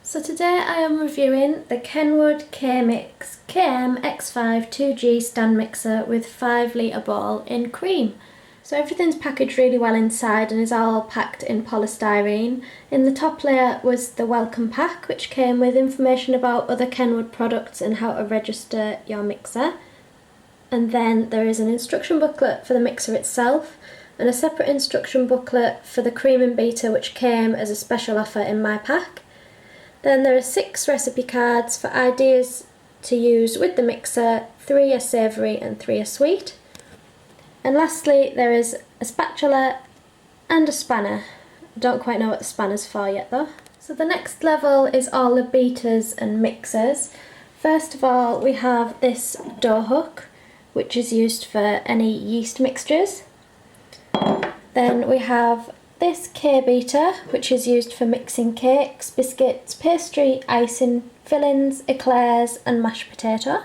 So today I am reviewing the Kenwood KMix X5 2G stand mixer with 5 litre bowl in cream. So everything's packaged really well inside and is all packed in polystyrene. In the top layer was the welcome pack, which came with information about other Kenwood products and how to register your mixer. And then there is an instruction booklet for the mixer itself and a separate instruction booklet for the cream and beater, which came as a special offer in my pack. Then there are 6 recipe cards for ideas to use with the mixer, 3 are savoury and 3 are sweet. And lastly there is a spatula and a spanner. I don't quite know what the spanner's for yet though. So the next level is all the beaters and mixers. First of all we have this dough hook, which is used for any yeast mixtures. Then we have this K-beater, which is used for mixing cakes, biscuits, pastry, icing, fillings, eclairs and mashed potato.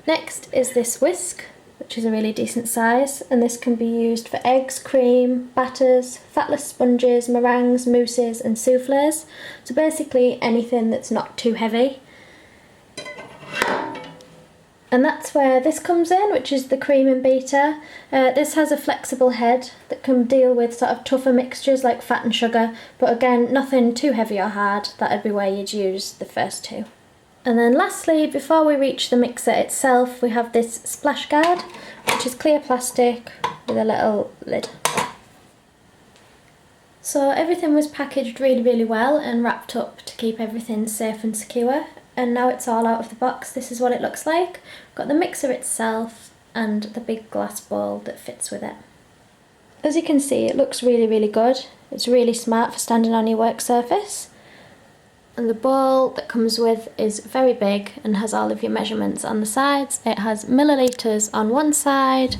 Next is this whisk, which is a really decent size, and this can be used for eggs, cream, batters, fatless sponges, meringues, mousses and soufflés. So basically anything that's not too heavy. And that's where this comes in, which is the cream and beater. This has a flexible head that can deal with sort of tougher mixtures like fat and sugar, but again, nothing too heavy or hard. That'd be where you'd use the first 2. And then lastly, before we reach the mixer itself, we have this splash guard, which is clear plastic with a little lid. So everything was packaged really well and wrapped up to keep everything safe and secure. And now it's all out of the box. This is what it looks like. We've got the mixer itself and the big glass bowl that fits with it. As you can see, it looks really good. It's really smart for standing on your work surface. And the bowl that comes with is very big and has all of your measurements on the sides. It has millilitres on one side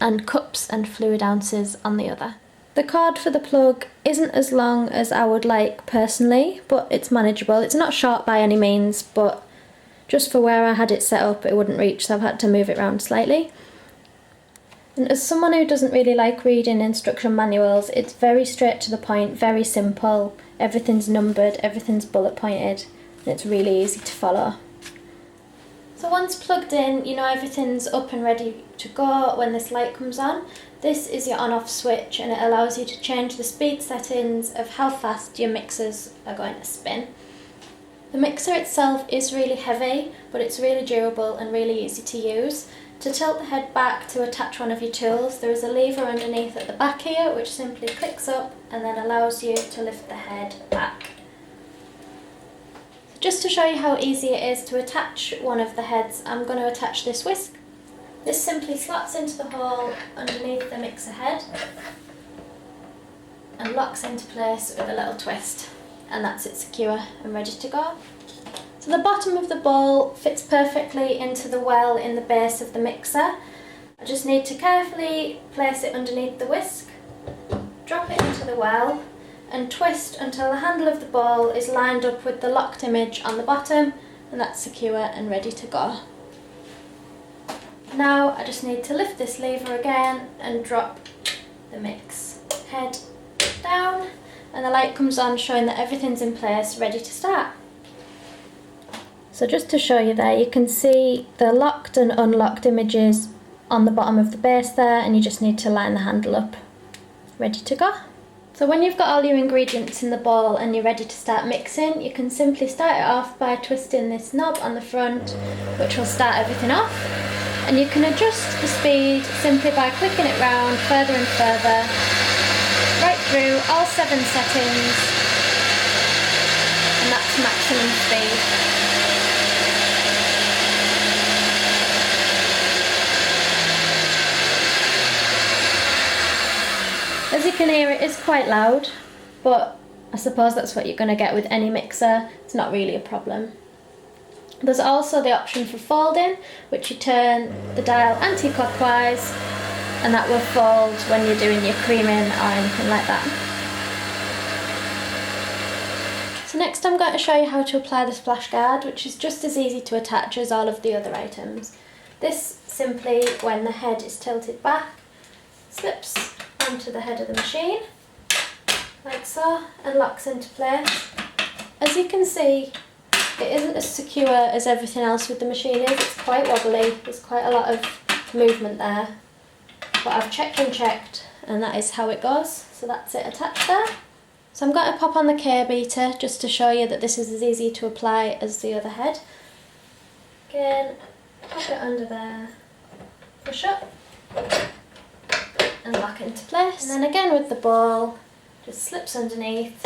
and cups and fluid ounces on the other. The cord for the plug isn't as long as I would like personally, but it's manageable. It's not short by any means, but just for where I had it set up it wouldn't reach, so I've had to move it around slightly. And as someone who doesn't really like reading instruction manuals, it's very straight to the point, very simple. Everything's numbered, everything's bullet pointed, and it's really easy to follow. So once plugged in, you know everything's up and ready to go when this light comes on. This is your on-off switch and it allows you to change the speed settings of how fast your mixers are going to spin. The mixer itself is really heavy, but it's really durable and really easy to use. To tilt the head back to attach one of your tools, there is a lever underneath at the back here which simply clicks up and then allows you to lift the head back. Just to show you how easy it is to attach one of the heads, I'm going to attach this whisk. This simply slots into the hole underneath the mixer head and locks into place with a little twist, and that's it secure and ready to go. So the bottom of the bowl fits perfectly into the well in the base of the mixer. I just need to carefully place it underneath the whisk, drop it into the well and twist until the handle of the bowl is lined up with the locked image on the bottom, and that's secure and ready to go. Now I just need to lift this lever again and drop the mix head down, and the light comes on showing that everything's in place, ready to start. So just to show you there, you can see the locked and unlocked images on the bottom of the base there, and you just need to line the handle up, ready to go. So when you've got all your ingredients in the bowl and you're ready to start mixing, you can simply start it off by twisting this knob on the front, which will start everything off. And you can adjust the speed simply by clicking it round further and further, right through all 7 settings, and that's maximum speed. As you can hear, it is quite loud, but I suppose that's what you're going to get with any mixer. It's not really a problem. There's also the option for folding, which you turn the dial anti-clockwise and that will fold when you're doing your creaming or anything like that. So next I'm going to show you how to apply the splash guard, which is just as easy to attach as all of the other items. This simply, when the head is tilted back, slips onto the head of the machine, like so, and locks into place. As you can see, it isn't as secure as everything else with the machine is. It's quite wobbly, there's quite a lot of movement there. But I've checked and checked, and that is how it goes. So that's it attached there. So I'm going to pop on the K-beater just to show you that this is as easy to apply as the other head. Again, pop it under there, push up, and lock into place. And then again with the ball, just slips underneath,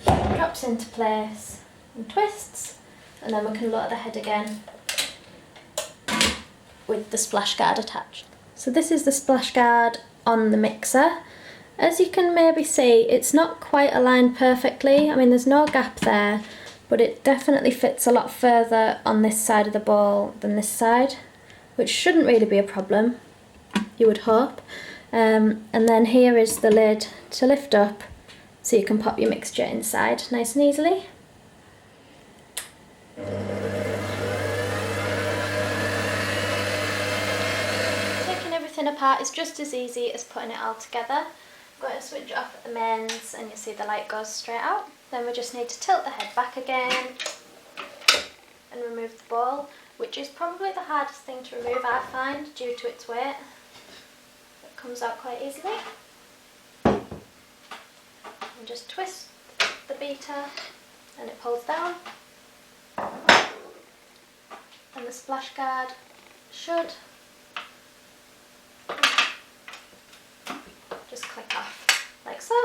drops into place, and twists, and then we can lower the head again with the splash guard attached. So this is the splash guard on the mixer. As you can maybe see, it's not quite aligned perfectly. I mean, there's no gap there, but it definitely fits a lot further on this side of the ball than this side, which shouldn't really be a problem, you would hope. And then here is the lid to lift up so you can pop your mixture inside nice and easily. Taking everything apart is just as easy as putting it all together. I'm going to switch off at the mains and you see the light goes straight out. Then we just need to tilt the head back again and remove the ball, which is probably the hardest thing to remove, I find, due to its weight. It comes out quite easily. And just twist the beater and it pulls down. And the splash guard should just click off, like so.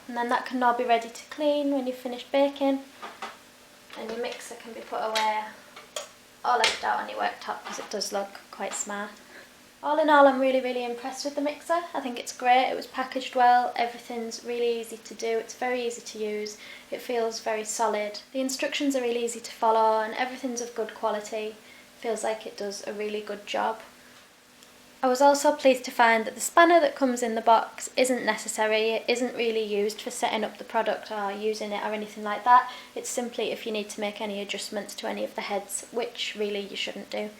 And then that can now be ready to clean when you've finished baking, and your mixer can be put away or left out on your worktop because it does look quite smart. All in all, I'm really impressed with the mixer. I think it's great, it was packaged well, everything's really easy to do, it's very easy to use, it feels very solid. The instructions are really easy to follow and everything's of good quality. Feels like it does a really good job. I was also pleased to find that the spanner that comes in the box isn't necessary, it isn't really used for setting up the product or using it or anything like that. It's simply if you need to make any adjustments to any of the heads, which really you shouldn't do.